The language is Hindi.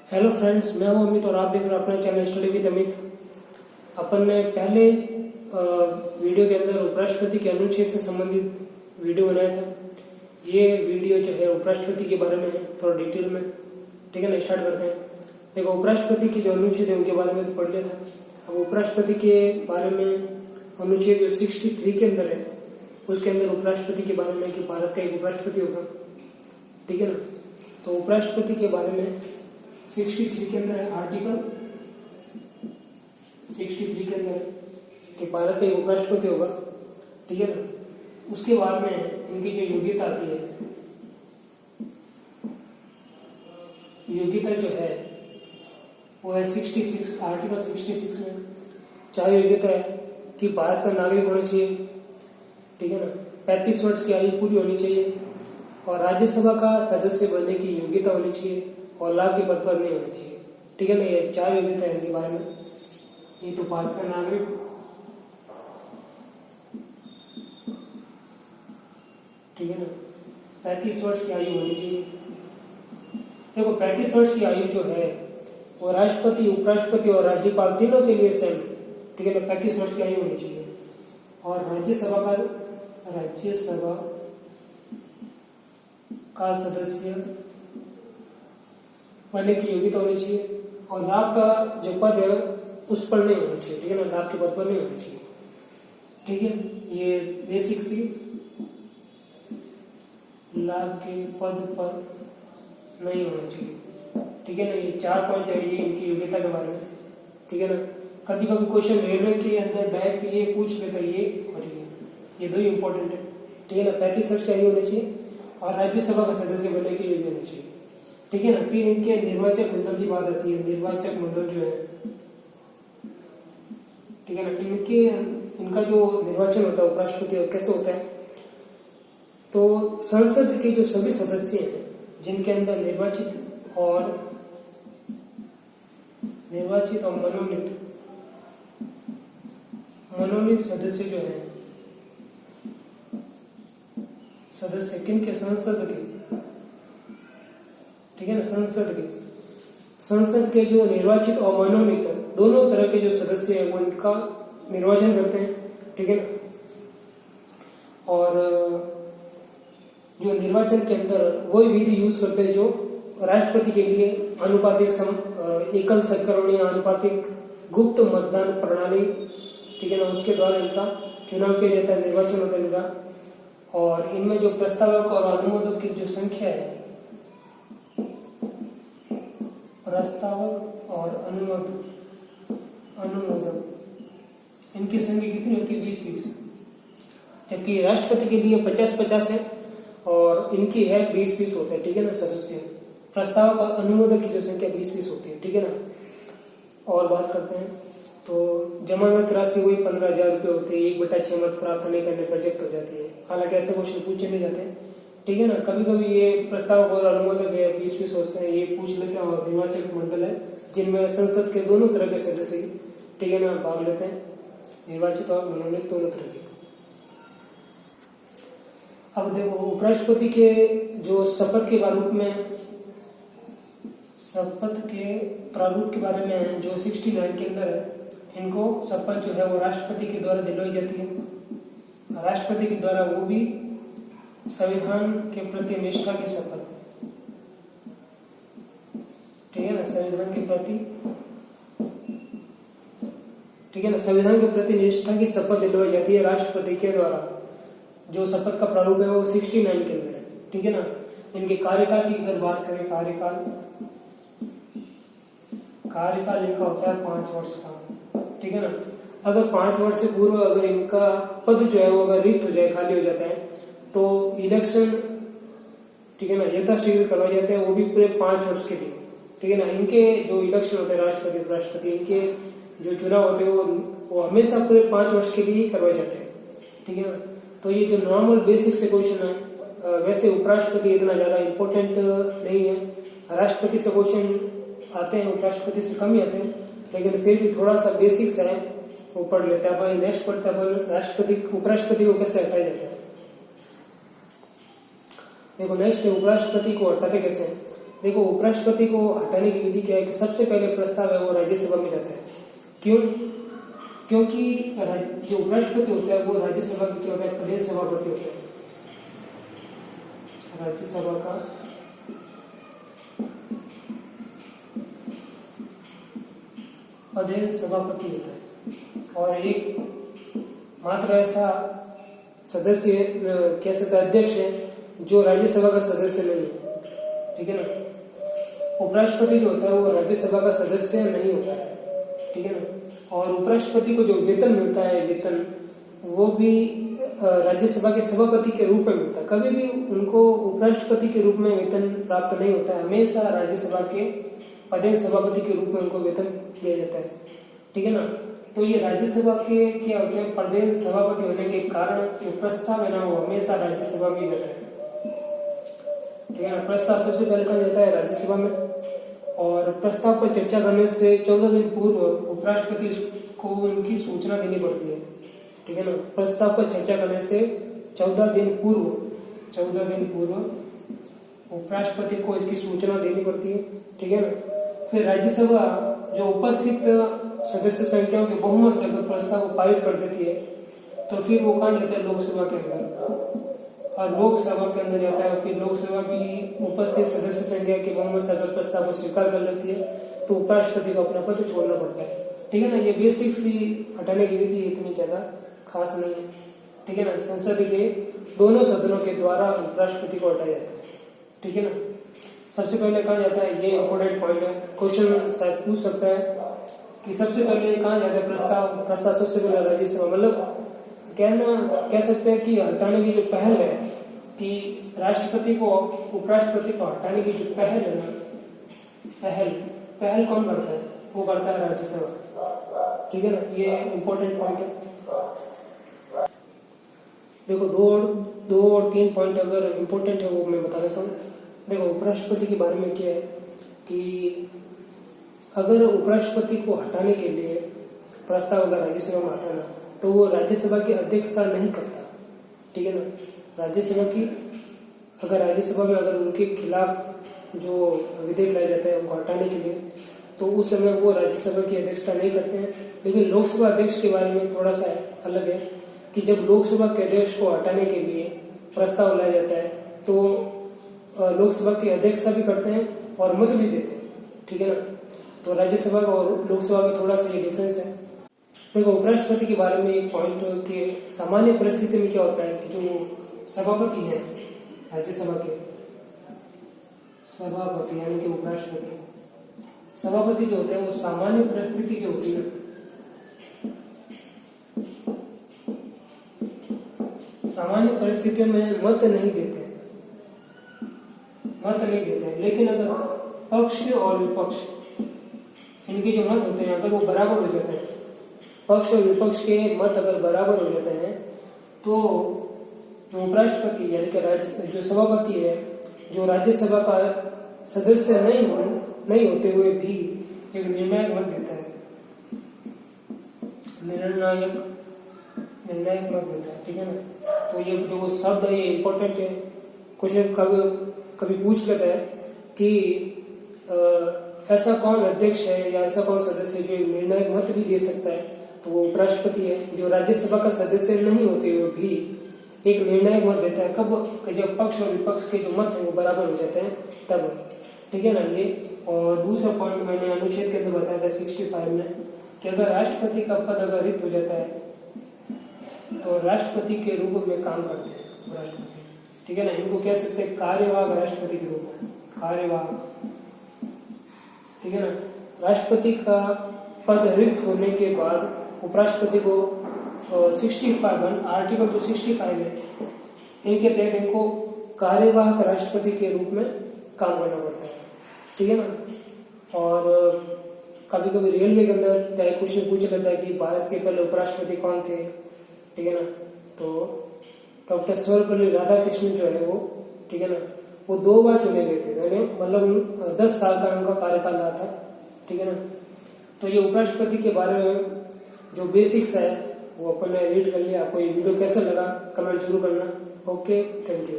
हेलो फ्रेंड्स, मैं हूं अमित और आप देख रहे हैं अपना चैनल स्टडी विद अमित। अपन ने पहले वीडियो के अंदर उपराष्ट्रपति के अनुच्छेद से संबंधित वीडियो बनाया था। ये वीडियो जो है उपराष्ट्रपति के बारे में है, थोड़ा डिटेल में। ठीक है ना, स्टार्ट करते हैं। देखो, उपराष्ट्रपति की जो अनुच्छेद है उनके बारे में तो पढ़ लिया था। अब उपराष्ट्रपति के बारे में अनुच्छेद जो 63 के अंदर है, उसके अंदर उपराष्ट्रपति के बारे में कि भारत का एक उपराष्ट्रपति होगा। ठीक है ना, तो उपराष्ट्रपति के बारे में 63 के अंदर है, आर्टिकल 63 के अंदर है कि भारत का एक उपराष्ट्रपति होगा। ठीक है ना, उसके बाद में इनकी जो योग्यता आती है, योग्यता जो है वो है 66, आर्टिकल 66 में 4 योग्यता है कि भारत का नागरिक होना चाहिए। ठीक है ना, 35 वर्ष की आयु पूरी होनी चाहिए और राज्यसभा का सदस्य बनने की योग्यता होनी चाहिए और लाभ के पद पर नहीं होनी चाहिए। ठीक है ना, ये 4 योग्यता है इनके बारे में। ये तो भारत का नागरिक, ठीक है ना, 35 वर्ष की आयु होनी चाहिए। देखो, 35 वर्ष की आयु जो है वो राष्ट्रपति, उपराष्ट्रपति और राज्यपाल तीनों के लिए सेम। ठीक है ना, 35 वर्ष की आयु होनी चाहिए। और राज्यसभा का सदस्य बनने की योग्यता होनी चाहिए और लाभ का जो पद है उस पर नहीं होना चाहिए। ठीक है ना, लाभ के पद पर नहीं होना चाहिए। ठीक है, ये बेसिक सी लाभ के पद पर नहीं होना चाहिए। ठीक है ना, ये 4 पॉइंट है ये इनकी योग्यता के बारे में। ठीक है ना, कभी कभी क्वेश्चन रेलवे के अंदर डायरेक्ट ये पूछ लेता है, ये और ये 2 इंपॉर्टेंट है। ठीक है ना, 35 वर्ष की आयु होनी चाहिए और राज्यसभा का सदस्य बनने की योग्यता होनी चाहिए। ठीक है ना, फिर इनके निर्वाचक मंडल की बात आती है। निर्वाचक मंडल जो है, ठीक है ना, इनका जो निर्वाचन होता है उपराष्ट्रपति और कैसे होता है, तो संसद के जो सभी सदस्य हैं जिनके अंदर निर्वाचित और मनोनीत सदस्य जो है, सदस्य किनके, संसद के। ठीक है ना, संसद के जो निर्वाचित और मनोनीत दोनों तरह के जो सदस्य हैं वो इनका निर्वाचन करते हैं। ठीक है ना, और जो निर्वाचन के अंदर वही विधि यूज करते हैं जो राष्ट्रपति के लिए आनुपातिक एकल संकरणीय आनुपातिक गुप्त मतदान प्रणाली, ठीक है ना, उसके द्वारा इनका चुनाव किया जाता है, निर्वाचन होता है इनका। और इनमें जो प्रस्तावक और अनुमोदक की जो संख्या है, प्रस्तावक और अनुमोदक इनकी संख्या कितनी होती है, 20-20। जबकि राष्ट्रपति के लिए 50-50 है और इनकी है 20-20 होता है। ठीक है ना, सदस्य प्रस्तावक और अनुमोदक की जो संख्या 20-20 होती है। ठीक है ना, और बात करते हैं तो जमानत राशि वही 15,000 रुपये होती है। 1/6 मत प्राप्त नहीं करने पर जब्त हो जाती है। हालांकि ऐसे क्वेश्चन पूछे नहीं जाते। ठीक है ना, कभी कभी ये प्रस्तावक और अनुमोदक है 20-20 होते हैं, ये पूछ लेते हैं। और निर्वाचक मंडल है जिनमें संसद के दोनों तरह के सदस्य, ठीक है ना, भाग लेते हैं, निर्वाचित और मनोनीत दोनों तरह के। अब देखो, उपराष्ट्रपति के जो शपथ के प्रारूप के बारे में जो 69 के अंदर है, इनको शपथ जो है वो राष्ट्रपति के द्वारा दिलवाई जाती है। राष्ट्रपति के द्वारा, वो भी संविधान के प्रति निष्ठा की शपथ। ठीक है ना, संविधान के प्रति, ठीक है ना, संविधान के प्रति निष्ठा की शपथ दिलवाई जाती है राष्ट्रपति के द्वारा। जो शपथ का प्रारूप है वो 69 के अंदर है। ठीक है ना, इनके कार्यकाल की अगर बात करें, कार्यकाल इनका होता है 5 वर्ष का। ठीक है ना, अगर 5 वर्ष से पूर्व अगर इनका पद जो है वो अगर रिक्त हो जाए, खाली हो जाता है, तो इलेक्शन, ठीक है ना, यथाशीघ्र करवाए जाते हैं, वो भी पूरे 5 वर्ष के लिए। ठीक है ना, इनके जो इलेक्शन होते हैं राष्ट्रपति, उपराष्ट्रपति, इनके जो चुनाव होते हैं वो हमेशा पूरे 5 वर्ष के लिए ही करवाए जाते हैं। ठीक है ना, तो ये जो नॉर्मल बेसिक से क्वेश्चन है, वैसे उपराष्ट्रपति इतना ज्यादा इंपॉर्टेंट नहीं है। राष्ट्रपति से क्वेश्चन आते हैं, उपराष्ट्रपति से कम ही आते हैं, लेकिन फिर भी थोड़ा सा बेसिक्स है वो पढ़ लेता है। भाई नेक्स्ट पढ़ता है राष्ट्रपति, उपराष्ट्रपति को कैसे हटाया जाता है। देखो नेक्स्ट है उपराष्ट्रपति को हटाते कैसे। देखो उपराष्ट्रपति को हटाने की विधि क्या है कि सबसे पहले प्रस्ताव है वो राज्यसभा में जाता है। क्यों? क्योंकि जो उपराष्ट्रपति होता है वो राज्यसभा का क्या होता है, प्रदेश सभापति होता है। राज्यसभा का प्रदेश सभापति होता है और एक मात्र ऐसा सदस्य कह सकते अध्यक्ष है जो राज्यसभा का सदस्य नहीं है, ठीक है ना। उपराष्ट्रपति जो होता है वो राज्यसभा का सदस्य नहीं होता है, ठीक है ना। और उपराष्ट्रपति को जो वेतन मिलता है, वेतन वो भी राज्यसभा के सभापति के रूप में मिलता है। कभी भी उनको उपराष्ट्रपति के रूप में वेतन प्राप्त नहीं होता है, हमेशा राज्यसभा के प्रदेश सभापति के रूप में उनको वेतन दिया जाता है, ठीक है ना। तो ये राज्यसभा के क्या होते हैं, प्रदेश सभापति होने के कारण जो प्रस्ताव है ना वो हमेशा राज्यसभा में जाता है, ठीक है ना। प्रस्ताव सबसे पहले कहा जाता है राज्यसभा में और प्रस्ताव पर चर्चा करने से 14 दिन पूर्व उपराष्ट्रपति को उनकी सूचना देनी पड़ती है, ठीक है ना। प्रस्ताव पर चर्चा करने से 14 दिन पूर्व उपराष्ट्रपति को इसकी सूचना देनी पड़ती है, ठीक है ना। फिर राज्यसभा जो उपस्थित सदस्य संख्याओं के बहुमत से अगर प्रस्ताव को पारित कर देती है तो फिर वो कहाँ जाता है, लोकसभा के अंदर, और लोकसभा के अंदर जाता है। फिर लोकसभा भी उपस्थित सदस्य संख्या के बहुमत से अगर प्रस्ताव को स्वीकार कर लेती है तो उपराष्ट्रपति को अपना पद छोड़ना पड़ता है, ठीक है ना। ये बेसिक सी हटाने की विधि इतनी ज्यादा खास नहीं है, ठीक है ना। संसद के दोनों सदनों के द्वारा उपराष्ट्रपति को हटाया जाता है, ठीक है ना। सबसे पहले कहा जाता है, ये इंपॉर्टेंट पॉइंट है, क्वेश्चन शायद पूछ सकता है कि सबसे पहले कहा जाता है प्रस्ताव सबसे पहले राज्यसभा, मतलब कह सकते हैं कि हटाने की जो पहल है कि राष्ट्रपति को उपराष्ट्रपति को हटाने की जो पहल है ना, पहल कौन करता है, वो करता है राज्यसभा, ठीक है ना। ये इंपॉर्टेंट पॉइंट है। देखो दो और तीन पॉइंट अगर इम्पोर्टेंट है वो मैं बता देता हूँ। देखो उपराष्ट्रपति के बारे में क्या है कि अगर उपराष्ट्रपति को हटाने के लिए प्रस्ताव अगर राज्यसभा में आता है ना तो वो राज्यसभा की अध्यक्षता नहीं करता, ठीक है ना। राज्यसभा में अगर उनके खिलाफ जो विधेयक लाया जाता है उनको हटाने के लिए तो उस समय वो राज्यसभा की अध्यक्षता नहीं करते हैं। लेकिन लोकसभा अध्यक्ष के बारे में थोड़ा सा अलग है कि जब लोकसभा के अध्यक्ष को हटाने के लिए प्रस्ताव लाया जाता है तो लोकसभा की अध्यक्षता भी करते हैं और मत भी देते हैं, ठीक है ना। तो राज्यसभा और लोकसभा में थोड़ा सा ये डिफरेंस है। देखो उपराष्ट्रपति के बारे में एक पॉइंट कि सामान्य परिस्थिति में क्या होता है कि जो सभापति हैं राज्यसभा के, सभापति यानी कि उपराष्ट्रपति, सभापति जो होते हैं वो सामान्य परिस्थिति जो होती है सामान्य परिस्थितियों में मत नहीं देते, लेकिन अगर पक्ष और विपक्ष इनके जो मत होते हैं अगर वो बराबर हो जाते हैं, पक्ष और विपक्ष के मत अगर बराबर हो जाते हैं तो जो उपराष्ट्रपति यानी कि जो सभापति है जो राज्यसभा का सदस्य नहीं होते हुए भी एक निर्णायक मत देता है, निर्णायक मत देता है, ठीक है ना। तो ये जो शब्द है ये इम्पोर्टेंट है, क्वेश्चन कभी पूछ लेता है कि ऐसा कौन अध्यक्ष है या ऐसा कौन सदस्य जो निर्णायक मत भी दे सकता है, तो वो उपराष्ट्रपति है जो राज्यसभा का सदस्य नहीं होते हुए भी एक निर्णायक मत देता है। कब? जब पक्ष और विपक्ष के जो मत है वो बराबर हो जाते हैं तब, ठीक है ना ये। और दूसरा पॉइंट मैंने अनुच्छेद के अंदर बताया था 65 में कि अगर राष्ट्रपति का पद अगर रिक्त हो जाता है तो राष्ट्रपति के रूप में काम करते हैं उपराष्ट्रपति, ठीक है ना। इनको कह सकते हैं कार्यवाहक राष्ट्रपति के रूप में, कार्यवाहक, ठीक है ना। राष्ट्रपति का पद रिक्त होने के बाद उपराष्ट्रपति को 65 आर्टिकल जो 65 है इनके तहत इनको कार्यवाहक राष्ट्रपति के रूप में काम करना पड़ता है, ठीक है ना। और कभी कभी रेलवे के अंदर क्वेश्चन पूछ लेता है कि भारत के पहले उपराष्ट्रपति कौन थे, ठीक है ना। तो डॉक्टर सर्वपल्ली राधाकृष्णन जो है वो, ठीक है ना, वो 2 बार चुने गए थे, मतलब 10 साल का उनका कार्यकाल रहा था, ठीक है ना। तो ये उपराष्ट्रपति के बारे में जो बेसिक्स है वो अपन ने रीड कर लिया। आपको ये वीडियो कैसा लगा कमेंट जरूर करना। Okay, thank you.